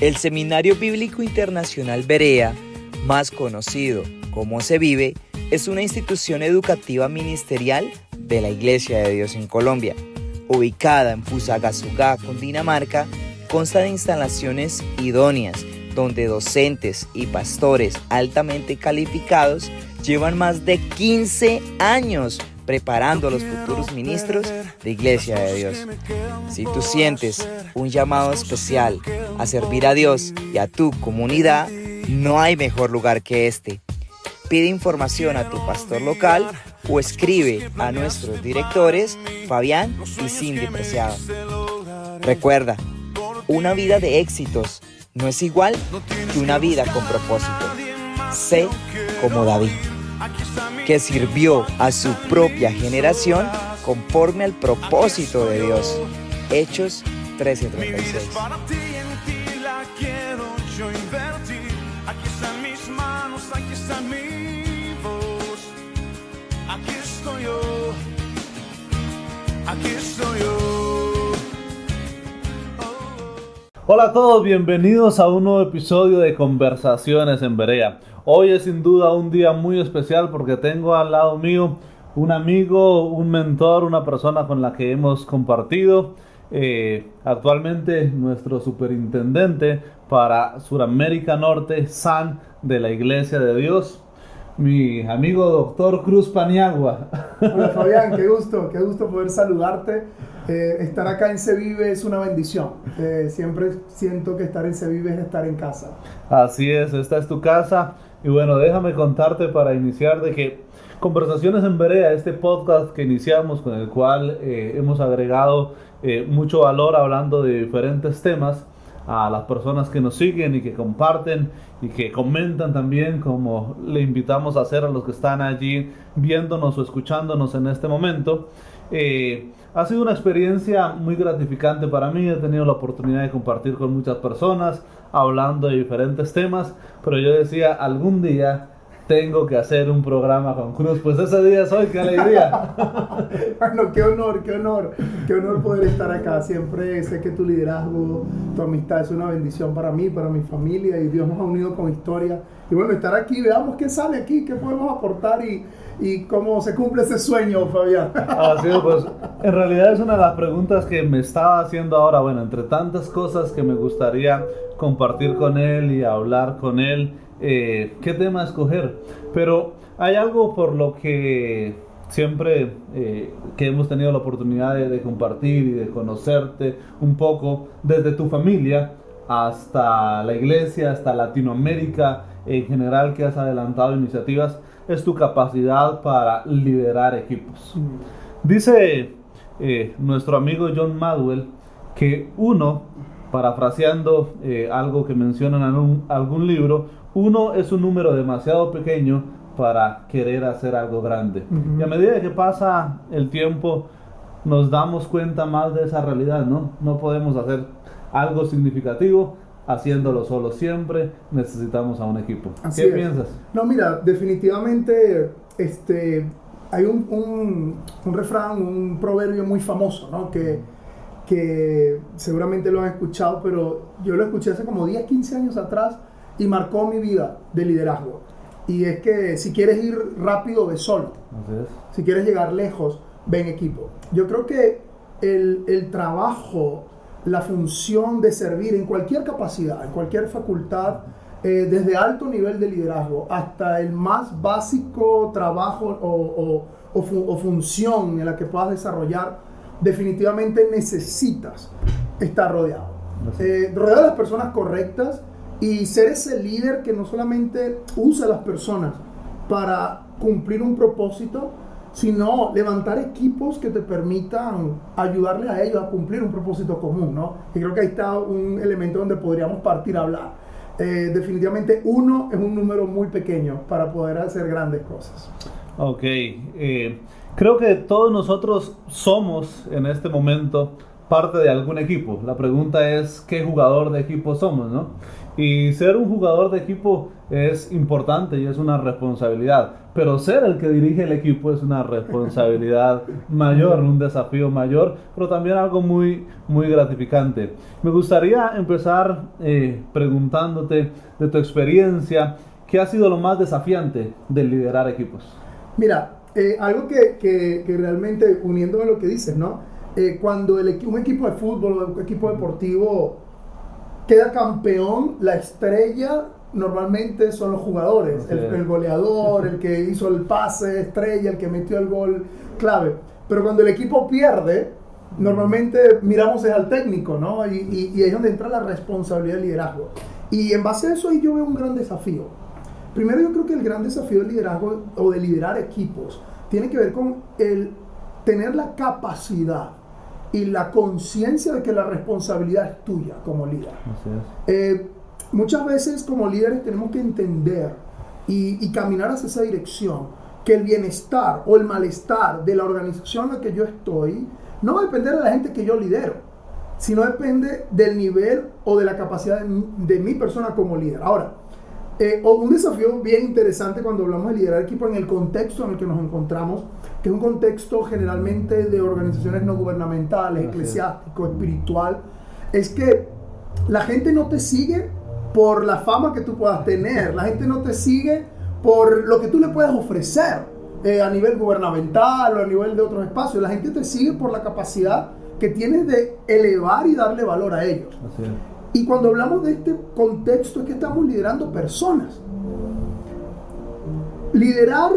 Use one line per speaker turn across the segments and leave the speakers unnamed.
El Seminario Bíblico Internacional Berea, más conocido como SEBIBE, es una institución educativa ministerial de la Iglesia de Dios en Colombia. Ubicada en Fusagasugá, Cundinamarca, consta de instalaciones idóneas, donde docentes y pastores altamente calificados llevan más de 15 años preparando a los futuros ministros de Iglesia de Dios. Si tú sientes un llamado especial a servir a Dios y a tu comunidad, no hay mejor lugar que este. Pide información a tu pastor local o escribe a nuestros directores Fabián y Cindy Preciado. Recuerda, una vida de éxitos no es igual que una vida con propósito. Sé como David, que sirvió a su propia generación conforme al propósito de Dios. Hechos 13:36.
Para ti, en ti la quiero yo invertir. Aquí están mis manos, aquí está mi voz. Aquí estoy yo, aquí estoy yo.
Hola a todos, bienvenidos a un nuevo episodio de Conversaciones en Berea. Hoy es sin duda un día muy especial porque tengo al lado mío un amigo, un mentor, una persona con la que hemos compartido. Actualmente nuestro superintendente para Suramérica Norte, SAN de la Iglesia de Dios, mi amigo doctor Cruz Paniagua.
Hola Fabián, qué gusto poder saludarte. Estar acá en SEBIBE es una bendición. Siempre siento que estar en SEBIBE es estar en casa.
Así es, esta es tu casa. Y bueno, déjame contarte para iniciar de que Conversaciones en Berea, este podcast que iniciamos con el cual hemos agregado mucho valor hablando de diferentes temas a las personas que nos siguen y que comparten y que comentan también, como le invitamos a hacer a los que están allí viéndonos o escuchándonos en este momento. Ha sido una experiencia muy gratificante para mí. He tenido la oportunidad de compartir con muchas personas hablando de diferentes temas, pero yo decía, algún día tengo que hacer un programa con Cruz. Pues ese día es hoy, qué alegría.
Bueno, qué honor poder estar acá. Siempre sé que tu liderazgo, tu amistad es una bendición para mí, para mi familia, y Dios nos ha unido con historia. Y bueno, estar aquí, veamos qué sale aquí, qué podemos aportar y cómo se cumple ese sueño, Fabián.
Así es, pues en realidad es una de las preguntas que me estaba haciendo ahora. Bueno, entre tantas cosas que me gustaría compartir con él y hablar con él, qué tema escoger. Pero hay algo por lo que siempre que hemos tenido la oportunidad de compartir y de conocerte un poco, desde tu familia hasta la iglesia, hasta Latinoamérica en general, que has adelantado iniciativas, es tu capacidad para liderar equipos. Dice nuestro amigo John Maxwell que uno, parafraseando algo que mencionan en algún libro, uno es un número demasiado pequeño para querer hacer algo grande. Y a medida que pasa el tiempo, nos damos cuenta más de esa realidad, ¿no? No podemos hacer algo significativo haciéndolo solo. Siempre necesitamos a un equipo.
Así
¿Qué
es.
piensas?
No, mira, definitivamente hay un refrán, un proverbio muy famoso, ¿no? Que seguramente lo han escuchado, pero yo lo escuché hace como 10, 15 años atrás y marcó mi vida de liderazgo. Y es que si quieres ir rápido, ve solo.
Así es.
Si quieres llegar lejos, ve en equipo. Yo creo que el trabajo, la función de servir en cualquier capacidad, en cualquier facultad, desde alto nivel de liderazgo hasta el más básico trabajo o función en la que puedas desarrollar, definitivamente necesitas estar rodeado. Rodeado de las personas correctas y ser ese líder que no solamente usa a las personas para cumplir un propósito, sino levantar equipos que te permitan ayudarles a ellos a cumplir un propósito común, ¿no? Y creo que ahí está un elemento donde podríamos partir a hablar. Definitivamente uno es un número muy pequeño para poder hacer grandes cosas.
Ok, creo que todos nosotros somos en este momento parte de algún equipo. La pregunta es qué jugador de equipo somos, ¿no? Y ser un jugador de equipo es importante y es una responsabilidad, pero ser el que dirige el equipo es una responsabilidad mayor, un desafío mayor, pero también algo muy, muy gratificante. Me gustaría empezar preguntándote de tu experiencia, ¿qué ha sido lo más desafiante de liderar equipos?
Mira, algo que realmente, uniéndome a lo que dices, ¿no? Cuando un equipo de fútbol o un equipo deportivo queda campeón, la estrella normalmente son los jugadores, el goleador, el que hizo el pase estrella, el que metió el gol clave. Pero cuando el equipo pierde, normalmente miramos es al técnico, ¿no? Y ahí es donde entra la responsabilidad del liderazgo. Y en base a eso ahí yo veo un gran desafío. Primero, yo creo que el gran desafío del liderazgo o de liderar equipos tiene que ver con el tener la capacidad y la conciencia de que la responsabilidad es tuya como líder.
Así es.
Muchas veces como líderes tenemos que entender y caminar hacia esa dirección, que el bienestar o el malestar de la organización en la que yo estoy no va a depender de la gente que yo lidero, sino depende del nivel o de la capacidad de mi persona como líder. Ahora, un desafío bien interesante cuando hablamos de liderar equipo en el contexto en el que nos encontramos, que es un contexto generalmente de organizaciones no gubernamentales, eclesiástico, espiritual, es que la gente no te sigue por la fama que tú puedas tener, la gente no te sigue por lo que tú le puedas ofrecer a nivel gubernamental o a nivel de otros espacios, la gente te sigue por la capacidad que tienes de elevar y darle valor a ellos.
Así es.
Y cuando hablamos de este contexto es que estamos liderando personas. Liderar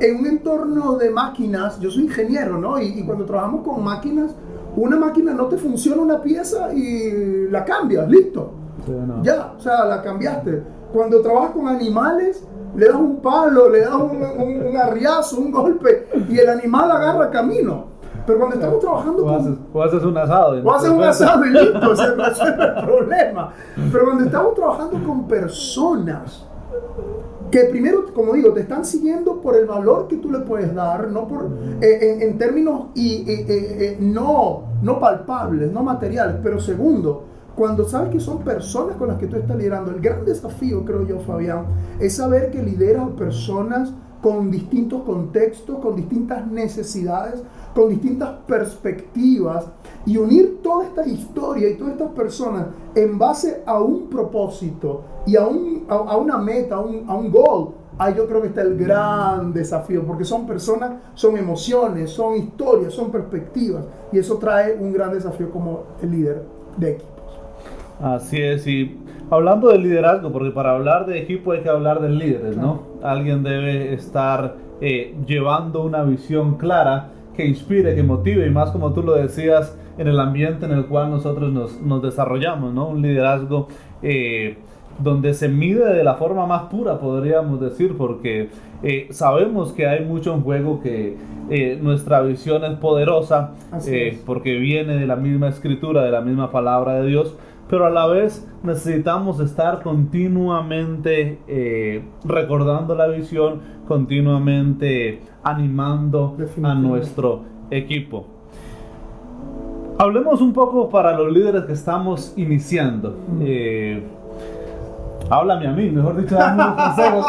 en un entorno de máquinas, yo soy ingeniero, ¿no? Y cuando trabajamos con máquinas, una máquina no te funciona una pieza y la cambias, listo.
Sí, no.
Ya, o sea, la cambiaste. Cuando trabajas con animales, le das un palo, le das un arriazo, un golpe y el animal agarra camino. Pero cuando estamos trabajando
o haces un asado.
O haces un asado y listo, se resuelve el problema. Pero cuando estamos trabajando con personas que primero, como digo, te están siguiendo por el valor que tú le puedes dar, no por en términos no palpables, no materiales, pero segundo, cuando sabes que son personas con las que tú estás liderando, el gran desafío, creo yo, Fabián, es saber que lideras a personas con distintos contextos, con distintas necesidades, con distintas perspectivas y unir toda esta historia y todas estas personas en base a un propósito y a una meta, a un goal. Ahí yo creo que está el gran desafío, porque son personas, son emociones, son historias, son perspectivas y eso trae un gran desafío como el líder de equipos.
Así es, y hablando del liderazgo, porque para hablar de equipo hay que hablar de líderes, ¿no? Alguien debe estar llevando una visión clara que inspire, que motive, y más como tú lo decías, en el ambiente en el cual nosotros nos desarrollamos, ¿no? Un liderazgo donde se mide de la forma más pura, podríamos decir, porque sabemos que hay mucho en juego, que nuestra visión es poderosa, porque viene de la misma escritura, de la misma palabra de Dios, pero a la vez necesitamos estar continuamente recordando la visión, continuamente animando a nuestro equipo. Hablemos un poco para los líderes que estamos iniciando. Háblame a mí, mejor dicho, dame unos consejos.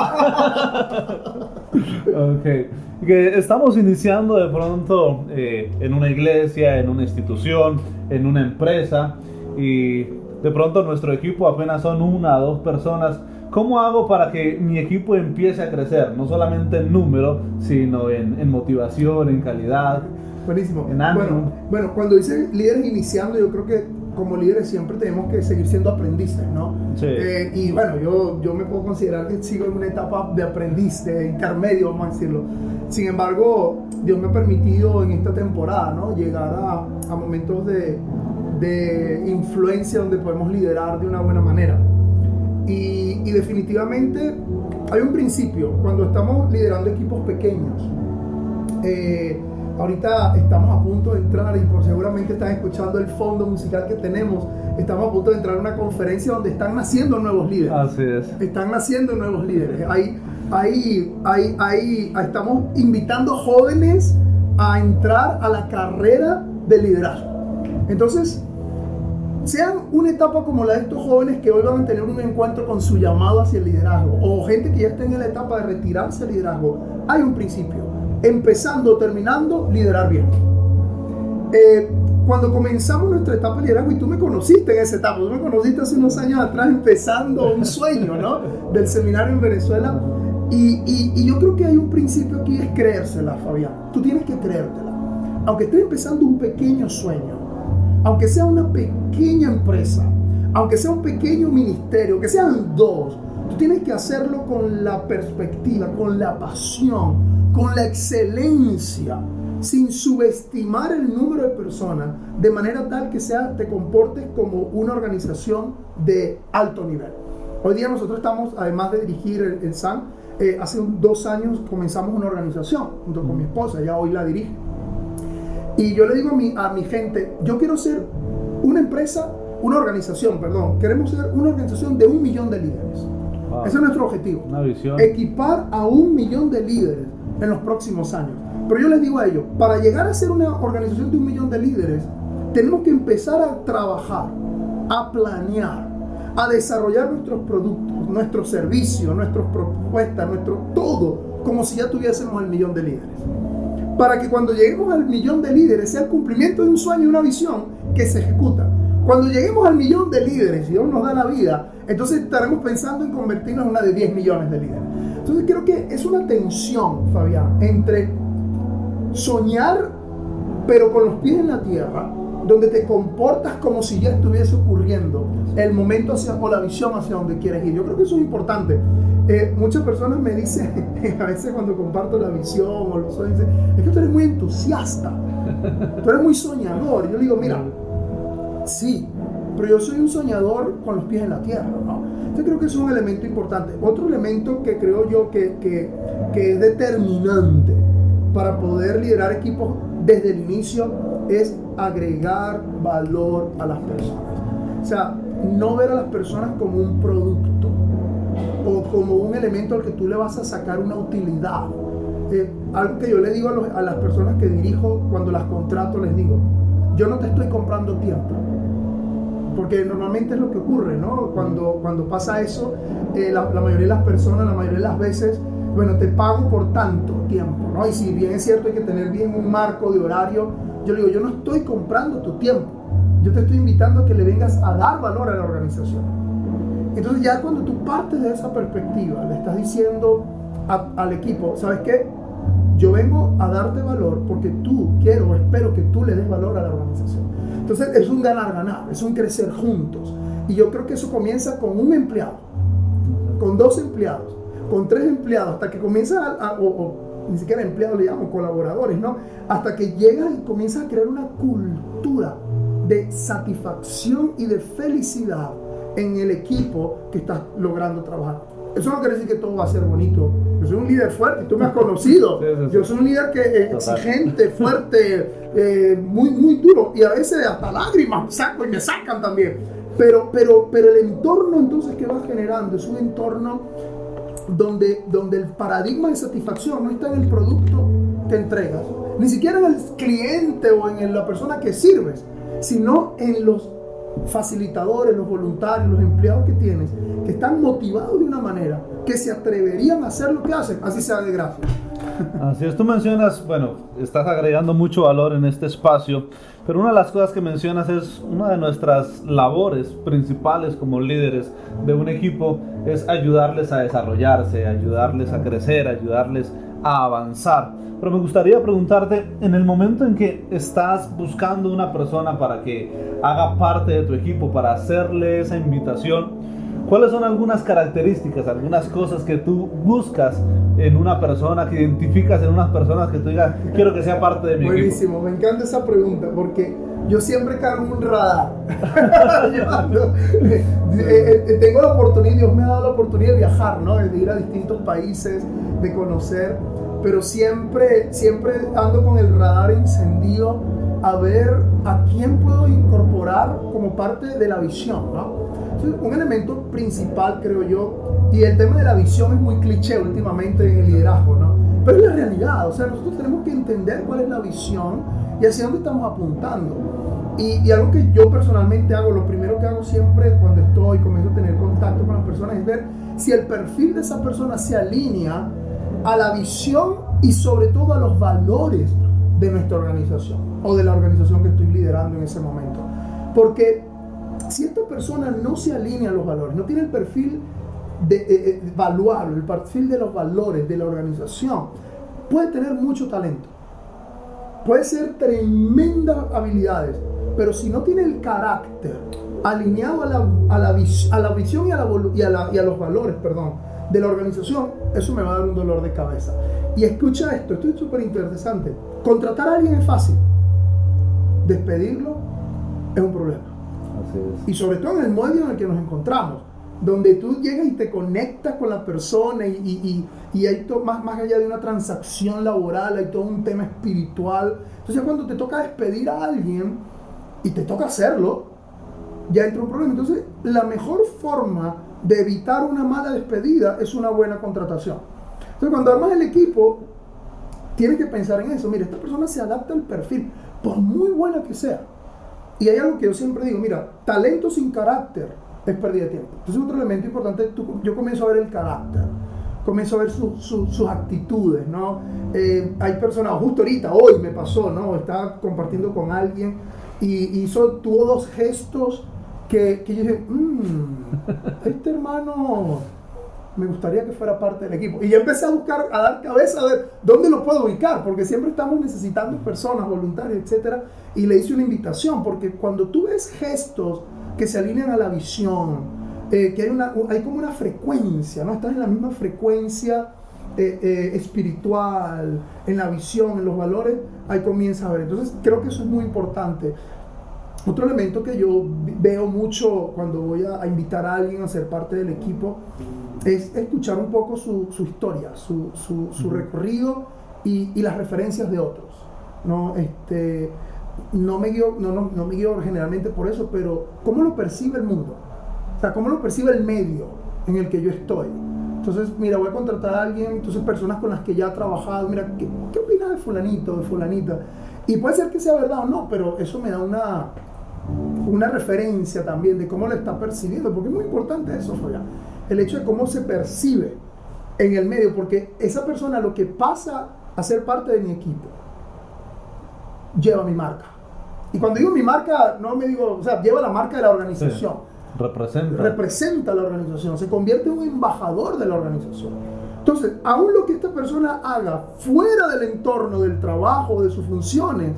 Okay. Que estamos iniciando de pronto en una iglesia, en una institución, en una empresa, y de pronto nuestro equipo apenas son 1 o 2 personas. ¿Cómo hago para que mi equipo empiece a crecer? No solamente en número, sino en motivación, en calidad.
Buenísimo.
En ánimo.
Bueno, cuando dice líderes iniciando, yo creo que como líderes siempre tenemos que seguir siendo aprendices, ¿no?
Sí.
Y bueno, yo me puedo considerar que sigo en una etapa de aprendiz, de intermedio, vamos a decirlo. Sin embargo, Dios me ha permitido en esta temporada, ¿no? Llegar a momentos de influencia donde podemos liderar de una buena manera. Y definitivamente hay un principio cuando estamos liderando equipos pequeños. Ahorita estamos a punto de entrar, y por seguramente están escuchando el fondo musical que tenemos, estamos a punto de entrar a una conferencia donde están naciendo nuevos líderes.
Así es.
Están naciendo nuevos líderes. Ahí estamos invitando jóvenes a entrar a la carrera de liderazgo. Entonces, sean una etapa como la de estos jóvenes que hoy van a tener un encuentro con su llamado hacia el liderazgo, o gente que ya está en la etapa de retirarse del liderazgo, hay un principio: empezando o terminando, liderar bien. Cuando comenzamos nuestra etapa de liderazgo, y tú me conociste en esa etapa, tú me conociste hace unos años atrás empezando un sueño, ¿no?, del seminario en Venezuela, y yo creo que hay un principio aquí, es creérsela, Fabián. Tú tienes que creértela. Aunque estés empezando un pequeño sueño, aunque sea una pequeña empresa, aunque sea un pequeño ministerio, que sean dos, tú tienes que hacerlo con la perspectiva, con la pasión, con la excelencia, sin subestimar el número de personas, de manera tal que te comportes como una organización de alto nivel. Hoy día nosotros estamos, además de dirigir el SAN, hace 2 años comenzamos una organización junto con mi esposa, ella hoy la dirige. Y yo le digo a mi gente, yo quiero ser queremos ser una organización de 1 millón de líderes. Wow. Ese es nuestro objetivo.
Una visión.
Equipar a 1 millón de líderes en los próximos años. Pero yo les digo a ellos, para llegar a ser una organización de 1 millón de líderes, tenemos que empezar a trabajar, a planear, a desarrollar nuestros productos, nuestros servicios, nuestras propuestas, todo, como si ya tuviésemos el 1 millón de líderes. Para que cuando lleguemos al 1 millón de líderes sea el cumplimiento de un sueño y una visión que se ejecuta. Cuando lleguemos al 1 millón de líderes y Dios nos da la vida, entonces estaremos pensando en convertirnos en una de 10 millones de líderes. Entonces creo que es una tensión, Fabián, entre soñar pero con los pies en la tierra, donde te comportas como si ya estuviese ocurriendo el momento o la visión hacia donde quieres ir. Yo creo que eso es importante. Muchas personas me dicen, a veces cuando comparto la visión o los sueños, es que tú eres muy entusiasta, tú eres muy soñador. Y yo digo, mira, sí, pero yo soy un soñador con los pies en la tierra, ¿no? Yo creo que eso es un elemento importante. Otro elemento que creo yo que es determinante para poder liderar equipos desde el inicio es agregar valor a las personas. O sea, no ver a las personas como un producto o como un elemento al que tú le vas a sacar una utilidad. Algo que yo le digo a las personas que dirijo cuando las contrato, les digo, yo no te estoy comprando tiempo. Porque normalmente es lo que ocurre, ¿no? Cuando pasa eso, la mayoría de las personas, la mayoría de las veces, bueno, te pago por tanto tiempo, ¿no? Y si bien es cierto, hay que tener bien un marco de horario, yo digo, yo no estoy comprando tu tiempo, yo te estoy invitando a que le vengas a dar valor a la organización. Entonces ya cuando tú partes de esa perspectiva, le estás diciendo al equipo, ¿sabes qué? Yo vengo a darte valor porque espero que tú le des valor a la organización. Entonces es un ganar-ganar, es un crecer juntos. Y yo creo que eso comienza con un empleado, con 2 empleados, con 3 empleados, hasta que comienza ni siquiera empleados le llamo, colaboradores, ¿no? Hasta que llegas y comienzas a crear una cultura de satisfacción y de felicidad en el equipo que estás logrando trabajar. Eso no quiere decir que todo va a ser bonito. Yo soy un líder fuerte, tú me has conocido. Sí. Yo soy un líder exigente, fuerte, muy, muy duro. Y a veces hasta lágrimas saco y me sacan también. Pero el entorno entonces que vas generando es un entorno donde el paradigma de satisfacción no está en el producto que entregas, ni siquiera en el cliente o en la persona que sirves, sino en los facilitadores, los voluntarios, los empleados que tienes, que están motivados de una manera que se atreverían a hacer lo que hacen, así sea de gracia.
Así es, tú mencionas, bueno, estás agregando mucho valor en este espacio, pero una de las cosas que mencionas es una de nuestras labores principales como líderes de un equipo es ayudarles a desarrollarse, ayudarles a crecer, ayudarles a avanzar. Pero me gustaría preguntarte, en el momento en que estás buscando una persona para que haga parte de tu equipo, para hacerle esa invitación, ¿cuáles son algunas características, algunas cosas que tú buscas en una persona, que identificas en unas personas que tú digas, quiero que sea parte de mi equipo?
Buenísimo, me encanta esa pregunta porque yo siempre cargo un radar. Tengo la oportunidad, Dios me ha dado la oportunidad de viajar, ¿no? De ir a distintos países, de conocer, pero siempre ando con el radar encendido a ver a quién puedo incorporar como parte de la visión, ¿no? Entonces, un elemento principal, creo yo, y el tema de la visión es muy cliché últimamente en el liderazgo, ¿no? Pero es la realidad, o sea, nosotros tenemos que entender cuál es la visión y hacia dónde estamos apuntando. Y algo que yo personalmente hago, lo primero que hago siempre cuando comienzo a tener contacto con las personas es ver si el perfil de esa persona se alinea a la visión y sobre todo a los valores de nuestra organización o de la organización que estoy liderando en ese momento. Porque si esta persona no se alinea a los valores, no tiene el perfil valuable, el perfil de los valores de la organización, puede tener mucho talento, puede ser tremendas habilidades, pero si no tiene el carácter alineado a la visión y a los valores, de la organización, eso me va a dar un dolor de cabeza. Y escucha esto es súper interesante. Contratar a alguien es fácil, despedirlo es un problema.
Así es.
Y sobre todo en el medio en el que nos encontramos, donde tú llegas y te conectas con la persona y hay más allá de una transacción laboral, hay todo un tema espiritual. Entonces cuando te toca despedir a alguien y te toca hacerlo, ya entra un problema. Entonces la mejor forma de evitar una mala despedida es una buena contratación. Entonces cuando armas el equipo, tienes que pensar en eso. Mira, esta persona se adapta al perfil, por muy buena que sea. Y hay algo que yo siempre digo, mira, talento sin carácter es pérdida de tiempo. Entonces otro elemento importante, yo comienzo a ver el carácter, comienzo a ver sus actitudes, ¿no? Hay personas, justo ahorita, hoy me pasó, ¿no? Estaba compartiendo con alguien y tuvo dos gestos que yo dije, este hermano me gustaría que fuera parte del equipo. Y yo empecé a dar cabeza a ver dónde lo puedo ubicar, porque siempre estamos necesitando personas, voluntarios, etcétera. Y le hice una invitación, porque cuando tú ves gestos que se alinean a la visión, que hay como una frecuencia, ¿no? Estás en la misma frecuencia espiritual, en la visión, en los valores, ahí comienza a ver. Entonces creo que eso es muy importante. Otro elemento que yo veo mucho cuando voy a invitar a alguien a ser parte del equipo es escuchar un poco su historia, su recorrido y las referencias de otros, ¿no? No me guío generalmente por eso, pero ¿cómo lo percibe el mundo? O sea, ¿cómo lo percibe el medio en el que yo estoy? Entonces, mira, voy a contratar a alguien, entonces personas con las que ya he trabajado, mira, ¿qué opinas de fulanito, de fulanita? Y puede ser que sea verdad o no, pero eso me da una referencia también de cómo lo está percibiendo, porque es muy importante eso, Fabián, el hecho de cómo se percibe en el medio, porque esa persona lo que pasa a ser parte de mi equipo lleva mi marca. Y cuando digo mi marca, no me digo, o sea, lleva la marca de la organización.
Sí, representa
la organización, se convierte en un embajador de la organización. Entonces, aún lo que esta persona haga fuera del entorno del trabajo, de sus funciones,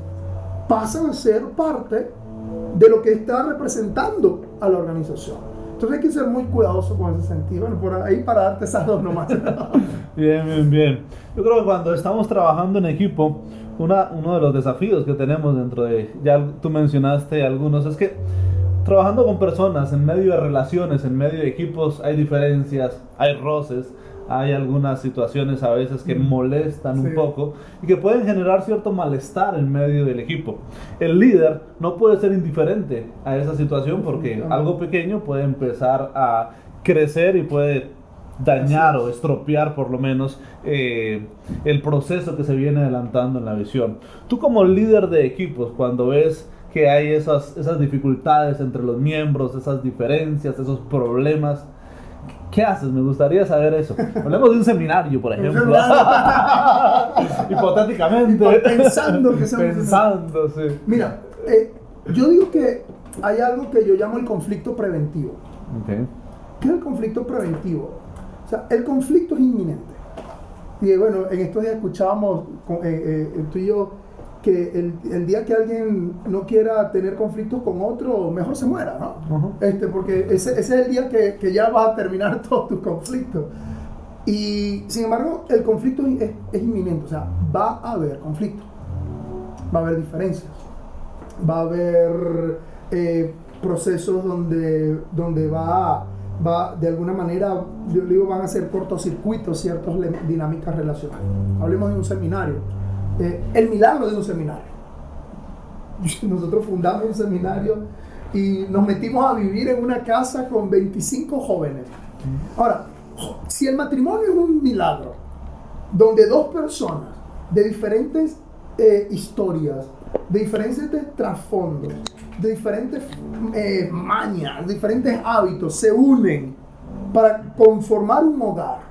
pasan a ser parte de lo que está representando a la organización. Entonces hay que ser muy cuidadoso con ese sentido. Bueno, por ahí para darte esas dos nomás.
Bien. Yo creo que cuando estamos trabajando en equipo, uno de los desafíos que tenemos dentro de, ya tú mencionaste algunos, es que trabajando con personas en medio de relaciones, en medio de equipos, hay diferencias, hay roces, hay algunas situaciones a veces que molestan un poco y que pueden generar cierto malestar en medio del equipo. El líder no puede ser indiferente a esa situación porque algo pequeño puede empezar a crecer y puede dañar o estropear por lo menos el proceso que se viene adelantando en la visión. Tú como líder de equipos, cuando ves que hay esas dificultades entre los miembros, esas diferencias, esos problemas, ¿qué haces? Me gustaría saber eso. Hablemos de un seminario, por ejemplo. Hipotéticamente. Pensando, sí.
Mira, yo digo que hay algo que yo llamo el conflicto preventivo.
Okay.
¿Qué es el conflicto preventivo? O sea, el conflicto es inminente. Y bueno, en estos días escuchábamos tú y yo que el día que alguien no quiera tener conflictos con otro, mejor se muera, ¿no? Uh-huh. Porque ese es el día que ya vas a terminar todos tus conflictos. Y sin embargo, el conflicto es inminente, o sea, va a haber conflicto, va a haber diferencias, va a haber procesos donde va de alguna manera, yo digo, van a ser cortocircuitos ciertas dinámicas relacionales. Hablemos de un seminario. El milagro de un seminario. Nosotros fundamos un seminario y nos metimos a vivir en una casa con 25 jóvenes. Ahora, si el matrimonio es un milagro, donde dos personas de diferentes historias, de diferentes trasfondos, de diferentes mañas, diferentes hábitos, se unen para conformar un hogar.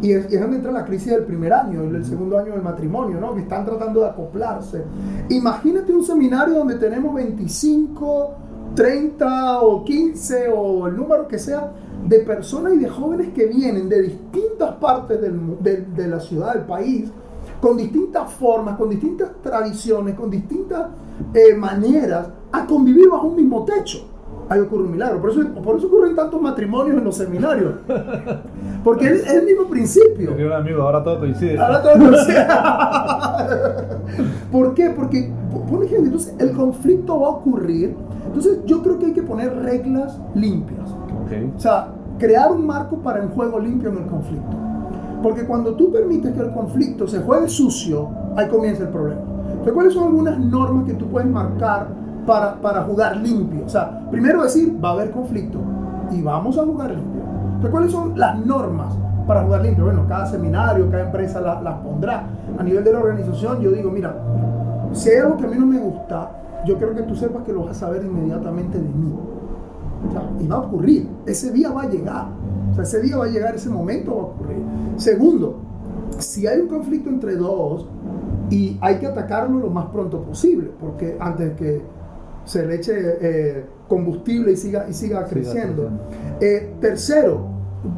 Y es donde entra la crisis del primer año, el segundo año del matrimonio, ¿no? Que están tratando de acoplarse. Imagínate un seminario donde tenemos 25, 30 o 15 o el número que sea de personas y de jóvenes que vienen de distintas partes de la ciudad, del país, con distintas formas, con distintas tradiciones, con distintas maneras a convivir bajo un mismo techo. Ahí ocurre un milagro. Por eso ocurren tantos matrimonios en los seminarios. Porque es el mismo principio.
Tenía un amigo, ahora todo coincide.
¿Por qué? Porque, por ejemplo, entonces el conflicto va a ocurrir. Entonces yo creo que hay que poner reglas limpias.
Okay.
O sea, crear un marco para un juego limpio en el conflicto. Porque cuando tú permites que el conflicto se juegue sucio, ahí comienza el problema. Entonces, ¿cuáles son algunas normas que tú puedes marcar para jugar limpio? O sea, primero decir, va a haber conflicto y vamos a jugar limpio. Entonces, ¿cuáles son las normas para jugar limpio? Bueno, cada seminario, cada empresa las pondrá. A nivel de la organización, yo digo, mira, si hay algo que a mí no me gusta, yo quiero que tú sepas que lo vas a saber inmediatamente de mí. O sea, y va a ocurrir, ese día va a llegar. O sea, ese día va a llegar, ese momento va a ocurrir. Segundo, si hay un conflicto entre dos y hay que atacarlo lo más pronto posible, porque antes de que se le eche combustible y siga creciendo. Tercero,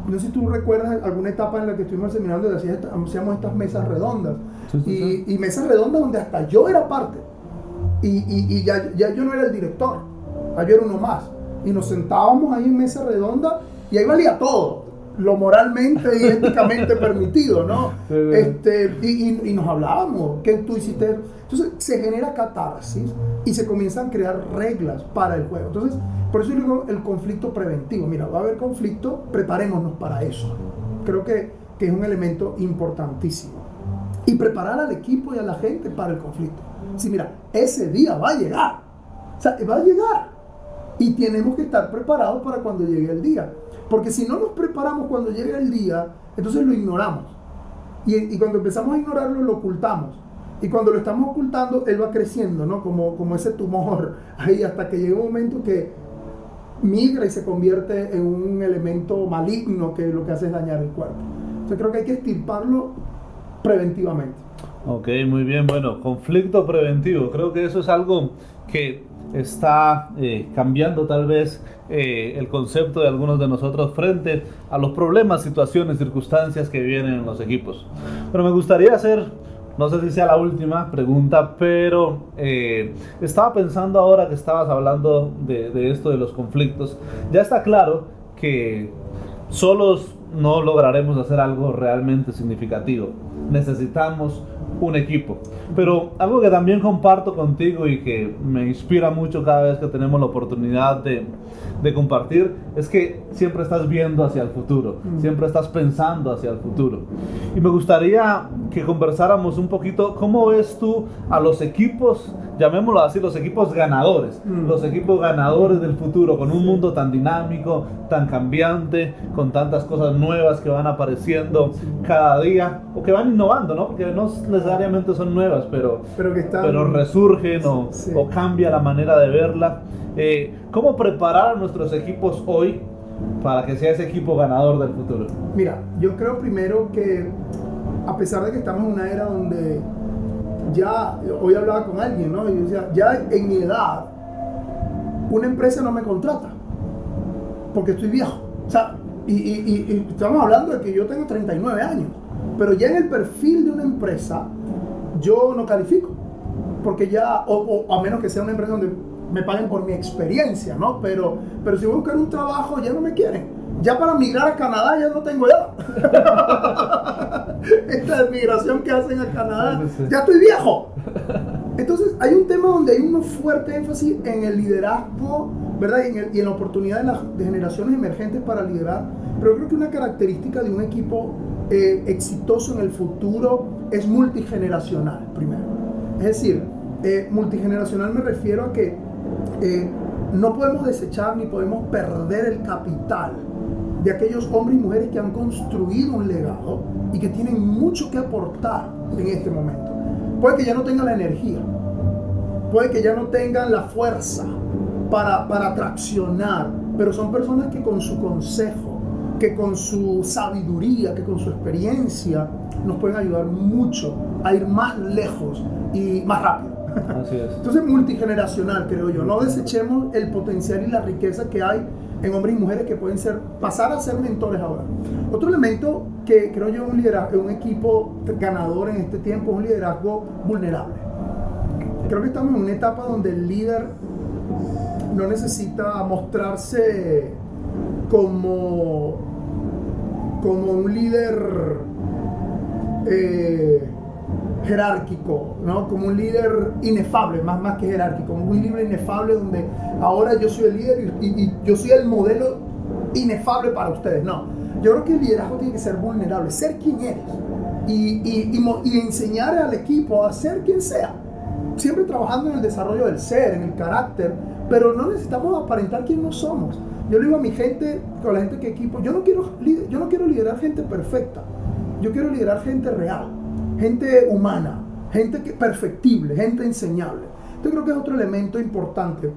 no sé si tú recuerdas alguna etapa en la que estuvimos seminando donde hacíamos estas mesas redondas. Sí. Y mesas redondas donde hasta yo era parte. Y ya yo no era el director, yo era uno más. Y nos sentábamos ahí en mesa redonda y ahí valía todo, lo moralmente y éticamente permitido, ¿no? Y nos hablábamos, ¿qué tú hiciste? Entonces se genera catarsis y se comienzan a crear reglas para el juego. Entonces, por eso yo digo el conflicto preventivo. Mira, va a haber conflicto, preparémonos para eso. Creo que es un elemento importantísimo. Y preparar al equipo y a la gente para el conflicto. Sí, mira, ese día va a llegar. O sea, va a llegar. Y tenemos que estar preparados para cuando llegue el día. Porque si no nos preparamos cuando llegue el día, entonces lo ignoramos. Y cuando empezamos a ignorarlo, lo ocultamos. Y cuando lo estamos ocultando, él va creciendo, ¿no? Como ese tumor ahí, hasta que llega un momento que migra y se convierte en un elemento maligno que lo que hace es dañar el cuerpo. Entonces creo que hay que extirparlo preventivamente.
Ok, muy bien. Bueno, conflicto preventivo. Creo que eso es algo que está cambiando tal vez el concepto de algunos de nosotros frente a los problemas, situaciones, circunstancias que vienen en los equipos. Pero me gustaría hacer, no sé si sea la última pregunta, pero estaba pensando ahora que estabas hablando de esto de los conflictos. Ya está claro que solos no lograremos hacer algo realmente significativo. Necesitamos un equipo. Pero algo que también comparto contigo y que me inspira mucho cada vez que tenemos la oportunidad de compartir es que siempre estás viendo hacia el futuro, siempre estás pensando hacia el futuro. Y me gustaría que conversáramos un poquito cómo ves tú a los equipos, llamémoslo así, los equipos ganadores, los equipos ganadores del futuro, con un mundo tan dinámico, tan cambiante, con tantas cosas nuevas que van apareciendo cada día o que van innovando, ¿no? Porque no necesariamente son nuevas, pero resurgen o cambia la manera de verla. ¿Cómo preparar a nuestros equipos hoy para que sea ese equipo ganador del futuro?
Mira, yo creo primero que a pesar de que estamos en una era donde ya, hoy hablaba con alguien, ¿no? Y yo decía, ya en mi edad, una empresa no me contrata porque estoy viejo. O sea, y estamos hablando de que yo tengo 39 años, pero ya en el perfil de una empresa yo no califico, porque ya, o a menos que sea una empresa donde me paguen por mi experiencia, ¿no? Pero si voy a buscar un trabajo, ya no me quieren. Ya para migrar a Canadá ya no tengo edad. Esta migración que hacen a Canadá, ya estoy viejo. Entonces hay un tema donde hay un fuerte énfasis en el liderazgo, ¿verdad? Y en la oportunidad de generaciones emergentes para liderar. Pero creo que una característica de un equipo exitoso en el futuro es multigeneracional, primero. Es decir, multigeneracional me refiero a que no podemos desechar ni podemos perder el capital de aquellos hombres y mujeres que han construido un legado y que tienen mucho que aportar en este momento. Puede que ya no tengan la energía, puede que ya no tengan la fuerza, para traccionar, pero son personas que con su consejo, que con su sabiduría, que con su experiencia nos pueden ayudar mucho a ir más lejos y más rápido.
Así es.
Entonces, multigeneracional, creo yo. No desechemos el potencial y la riqueza que hay en hombres y mujeres que pueden pasar a ser mentores ahora. Otro elemento que creo yo en un equipo ganador en este tiempo es un liderazgo vulnerable. Creo que estamos en una etapa donde el líder no necesita mostrarse como un líder jerárquico, ¿no? Como un líder inefable, más que jerárquico, como un líder inefable donde ahora yo soy el líder y yo soy el modelo inefable para ustedes. No, yo creo que el liderazgo tiene que ser vulnerable, ser quien eres y enseñar al equipo a ser quien sea, siempre trabajando en el desarrollo del ser, en el carácter, pero no necesitamos aparentar quién no somos. Yo le digo a mi gente, con la gente que equipo, yo no quiero liderar gente perfecta, yo quiero liderar gente real, gente humana, gente perfectible, gente enseñable. Entonces creo que es otro elemento importante.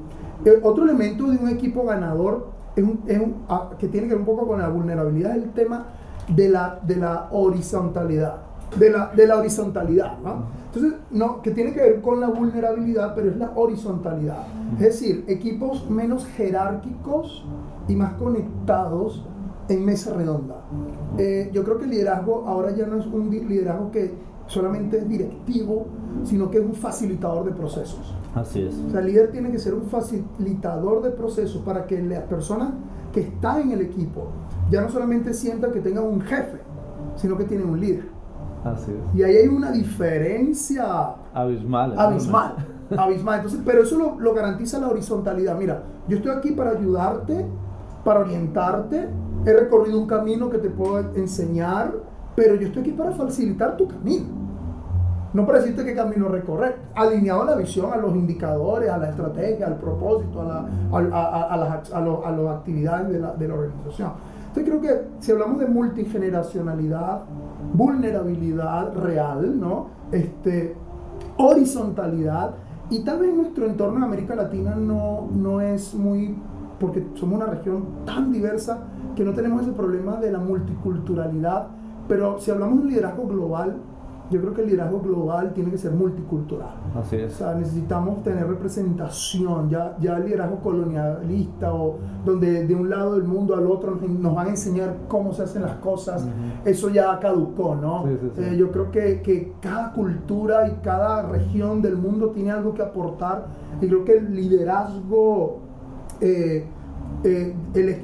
Otro elemento de un equipo ganador que tiene que ver un poco con la vulnerabilidad, es el tema de la horizontalidad. De la horizontalidad, ¿no? Entonces, no, que tiene que ver con la vulnerabilidad, pero es la horizontalidad. Es decir, equipos menos jerárquicos y más conectados en mesa redonda. Yo creo que el liderazgo ahora ya no es un liderazgo que solamente es directivo, sino que es un facilitador de procesos.
Así es.
O sea, el líder tiene que ser un facilitador de procesos para que las personas que están en el equipo ya no solamente sientan que tengan un jefe, sino que tienen un líder.
Así es.
Y ahí hay una diferencia
Abismal.
Entonces, pero eso lo garantiza la horizontalidad. Mira, yo estoy aquí para ayudarte, para orientarte. He recorrido un camino que te puedo enseñar, pero yo estoy aquí para facilitar tu camino. No para decirte qué camino recorrer, alineado a la visión, a los indicadores, a la estrategia, al propósito, a las actividades de la organización. Entonces creo que si hablamos de multigeneracionalidad, vulnerabilidad real, ¿no? Horizontalidad, y tal vez nuestro entorno en América Latina no es muy, porque somos una región tan diversa que no tenemos ese problema de la multiculturalidad, pero si hablamos de un liderazgo global, yo creo que el liderazgo global tiene que ser multicultural.
Así es.
O sea, necesitamos tener representación, ya el liderazgo colonialista o donde de un lado del mundo al otro nos van a enseñar cómo se hacen las cosas, eso ya caducó, ¿no? Sí. Yo creo que cada cultura y cada región del mundo tiene algo que aportar, y creo que el liderazgo,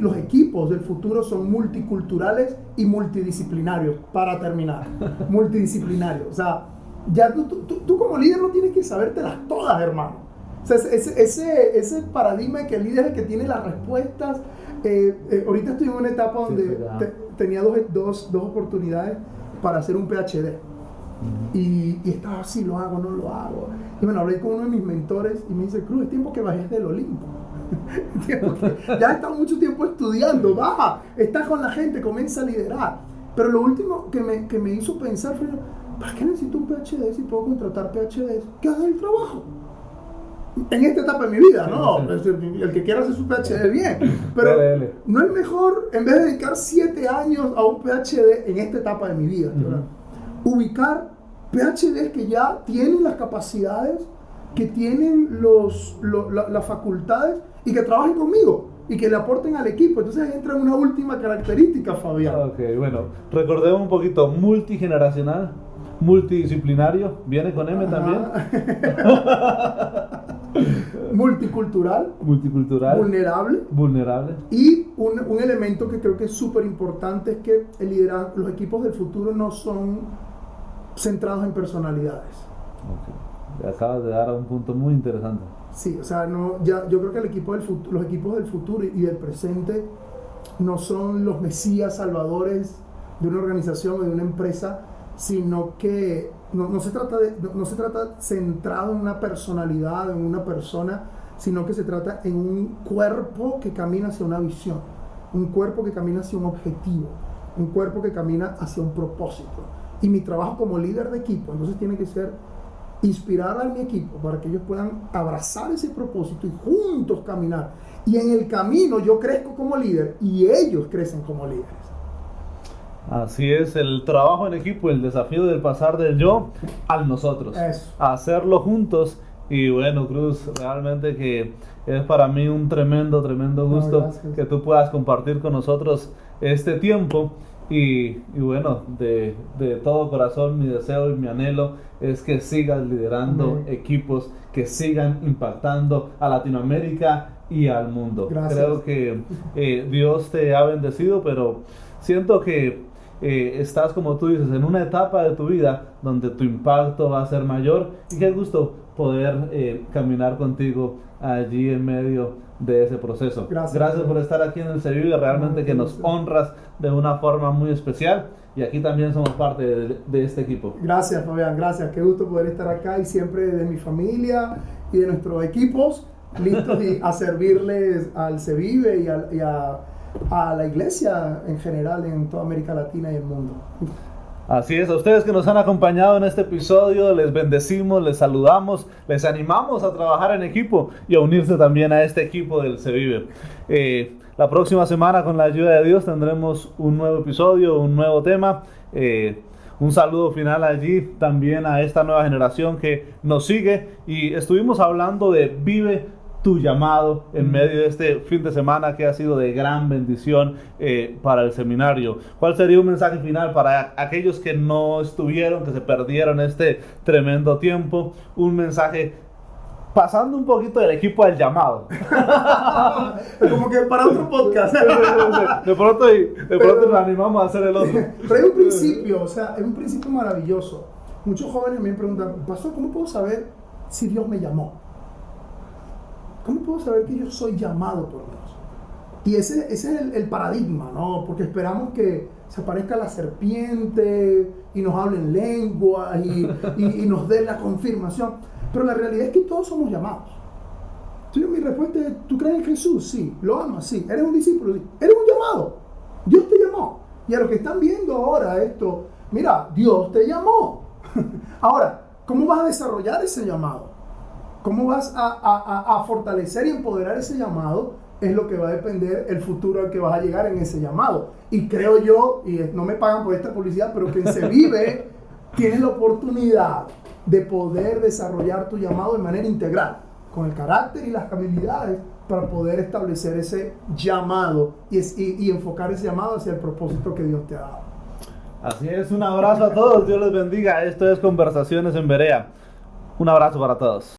los equipos del futuro son multiculturales y multidisciplinarios, para terminar. Multidisciplinarios. O sea, ya tú como líder no tienes que sabértelas todas, hermano. O sea, ese paradigma de que el líder es el que tiene las respuestas. Ahorita estoy en una etapa donde tenía dos oportunidades para hacer un PhD. Y estaba así, lo hago, no lo hago. Y bueno, hablé con uno de mis mentores y me dice: Cruz, es tiempo que bajes del Olimpo. Ya has estado mucho tiempo estudiando, baja, estás con la gente, comienza a liderar. Pero lo último que me hizo pensar fue: ¿para qué necesito un PhD si puedo contratar PhDs que hagan el trabajo? En esta etapa de mi vida, ¿no? El que quiera hacer su PhD, bien. Pero no es mejor, en vez de dedicar 7 años a un PhD en esta etapa de mi vida, ubicar PhDs que ya tienen las capacidades, que tienen las facultades y que trabajen conmigo y que le aporten al equipo? Entonces entra una última característica, Fabián.
Ok, bueno, recordemos un poquito: multigeneracional, multidisciplinario, viene con M también.
Multicultural, vulnerable. Y un elemento que creo que es súper importante es que los equipos del futuro no son centrados en personalidades.
Okay. Acabas de dar un punto muy interesante.
Sí, o sea, yo creo que los equipos del futuro y del presente no son los mesías salvadores de una organización o de una empresa, sino que no se trata centrado en una personalidad, en una persona, sino que se trata en un cuerpo que camina hacia una visión, un cuerpo que camina hacia un objetivo, un cuerpo que camina hacia un propósito. Y mi trabajo como líder de equipo entonces tiene que ser inspirar a mi equipo para que ellos puedan abrazar ese propósito y juntos caminar. Y en el camino yo crezco como líder y ellos crecen como líderes.
Así es, el trabajo en equipo, el desafío del pasar del yo al nosotros.
Eso.
Hacerlo juntos. Y bueno, Cruz, realmente que es para mí un tremendo gusto
Gracias.
que tú puedas compartir con nosotros este tiempo. Y bueno, de todo corazón mi deseo y mi anhelo es que sigas liderando
Amén.
equipos, que sigan impactando a Latinoamérica y al mundo.
Gracias.
Creo que Dios te ha bendecido, pero siento que estás, como tú dices, en una etapa de tu vida donde tu impacto va a ser mayor, y qué gusto poder caminar contigo allí en medio de ese proceso.
Gracias.
Por estar aquí en el Sevive, realmente que nos honras de una forma muy especial, y aquí también somos parte de este equipo.
Gracias, Fabián, gracias. Qué gusto poder estar acá y siempre de mi familia y de nuestros equipos listos a servirles al Sevive y a la iglesia en general en toda América Latina y el mundo.
Así es, a ustedes que nos han acompañado en este episodio, les bendecimos, les saludamos, les animamos a trabajar en equipo y a unirse también a este equipo del Sevive. La próxima semana, con la ayuda de Dios, tendremos un nuevo episodio, un nuevo tema. Un saludo final allí también a esta nueva generación que nos sigue, y estuvimos hablando de Vive tu llamado en medio de este fin de semana que ha sido de gran bendición para el seminario. ¿Cuál sería un mensaje final para aquellos que no estuvieron, que se perdieron este tremendo tiempo? Un mensaje pasando un poquito del equipo del llamado.
Como que para otro podcast.
De pronto nos animamos a hacer el otro.
Pero hay un principio, o sea, es un principio maravilloso. Muchos jóvenes me preguntan, pastor, ¿cómo puedo saber si Dios me llamó? ¿Cómo puedo saber que yo soy llamado por Dios? Y ese es el paradigma, ¿no? Porque esperamos que se aparezca la serpiente y nos hable en lengua y nos dé la confirmación. Pero la realidad es que todos somos llamados. Entonces mi respuesta es, ¿tú crees en Jesús? Sí. ¿Lo amas? Sí. ¿Eres un discípulo? Sí. ¿Eres un llamado? Dios te llamó. Y a los que están viendo ahora esto, mira, Dios te llamó. Ahora, ¿cómo vas a desarrollar ese llamado? ¿Cómo vas a fortalecer y empoderar ese llamado? Es lo que va a depender el futuro al que vas a llegar en ese llamado. Y creo yo, y no me pagan por esta publicidad, pero que en Sevive tienes la oportunidad de poder desarrollar tu llamado de manera integral, con el carácter y las habilidades para poder establecer ese llamado y enfocar ese llamado hacia el propósito que Dios te ha dado.
Así es, un abrazo a todos, Dios les bendiga. Esto es Conversaciones en Berea. Un abrazo para todos.